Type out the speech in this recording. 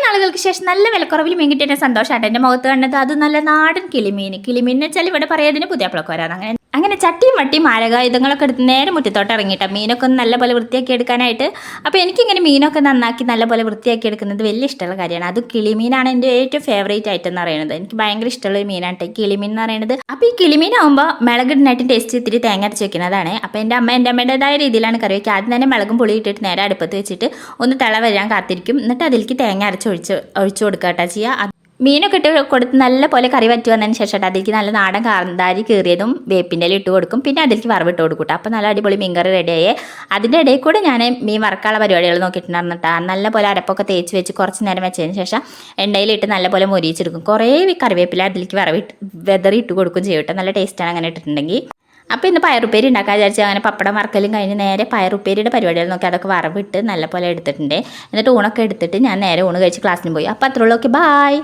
നാളുകൾക്ക് ശേഷം നല്ല വിലക്കുറവിൽ മീൻ കിട്ടിയ സന്തോഷമായിട്ട് എൻ്റെ മുഖത്ത് കണ്ടത് അത് നല്ല നാടൻ കിളിമീൻ എന്ന് വെച്ചാൽ ഇവിടെ പറയാതിന് പുതിയപ്പളക്കോരാണ് അങ്ങനെ ചട്ടിയും വട്ടിയും മാരകായുധങ്ങളൊക്കെ എടുത്ത് നേരെ മുറ്റത്തോട്ട് ഇറങ്ങിയിട്ടാണ് മീനൊക്കെ ഒന്ന് നല്ലപോലെ വൃത്തിയാക്കി എടുക്കാനായിട്ട്. അപ്പോൾ എനിക്കിങ്ങനെ മീനൊക്കെ നന്നാക്കി നല്ലപോലെ വൃത്തിയാക്കി എടുക്കുന്നത് വലിയ ഇഷ്ടമുള്ള കാര്യമാണ്. അത് കിളിമീനാണ് എൻ്റെ ഏറ്റവും ഫേവറേറ്റ് ആയിട്ട് എന്ന് പറയുന്നത്. എനിക്ക് ഭയങ്കര ഇഷ്ടമുള്ള ഒരു മീനാണ് കിളിമീൻ എന്ന് പറയുന്നത്. അപ്പോൾ ഈ കിളിമീനാകുമ്പോൾ മുളകിടാനായിട്ട് ടേസ്റ്റ് ഇത്തിരി തേങ്ങ അരച്ച് വെക്കുന്നതാണ്. അപ്പോൾ എൻ്റെ അമ്മേൻ്റെതായ രീതിയിലാണ് കറി വയ്ക്കുക. ആദ്യം തന്നെ മുളകും പുളി ഇട്ടിട്ട് നേരെ അടുപ്പത്ത് വെച്ചിട്ട് ഒന്ന് തിള വരാൻ കാത്തിരിക്കും. എന്നിട്ട് അതിലേക്ക് തേങ്ങ അരച്ച് ഒഴിച്ചു കൊടുക്കുക കേട്ടോ ചെയ്യുക. മീനൊക്കെ ഇട്ട് കൊടുത്ത് നല്ല പോലെ കറി വറ്റി വന്നതിന് ശേഷം അതിലേക്ക് നല്ല നാടൻ കാന്താരി കീറിയതും വേപ്പിൻ്റെ ഇട്ട് കൊടുക്കും. പിന്നെ അതിലേക്ക് വറവിട്ട് കൊടുക്കും. അപ്പോൾ നല്ല അടിപൊളി മീൻ കറി റെഡിയായേ. അതിൻ്റെ ഇടയിൽ കൂടെ ഞാൻ മീൻ വറക്കാനുള്ള പരിപാടികൾ നോക്കിയിട്ടുണ്ടായിരുന്നു കേട്ടോ. നല്ല പോലെ അരപ്പൊക്കെ തേച്ച് വെച്ച് കുറച്ച് നേരം വെച്ചതിന് ശേഷം എണ്ണയിലിട്ട് നല്ല പോലെ മൊരിച്ചെടുക്കും. കുറേ കറിവേപ്പില അതിലേക്ക് വെതറി ഇട്ട് കൊടുക്കും ചെയ്യും കേട്ടോ. നല്ല ടേസ്റ്റാണ് അങ്ങനെ ഇട്ടിട്ടുണ്ടെങ്കിൽ. അപ്പോൾ ഇന്ന് പയറുപ്പേരി ഉണ്ടാക്കാൻ വിചാരിച്ചു. അങ്ങനെ പപ്പടം വറക്കലും കഴിഞ്ഞ് നേരെ പയറുപ്പേരിയുടെ പരിപാടികൾ നോക്കി അതൊക്കെ വറവിട്ട് നല്ല പോലെ എടുത്തിട്ടുണ്ട്. എന്നിട്ട് ഊണൊക്കെ എടുത്തിട്ട് ഞാൻ നേരെ ഊണ് കഴിച്ച് ക്ലാസ്സിന് പോയി. അപ്പോൾ അത്രയുള്ളൂ. Okay, bye.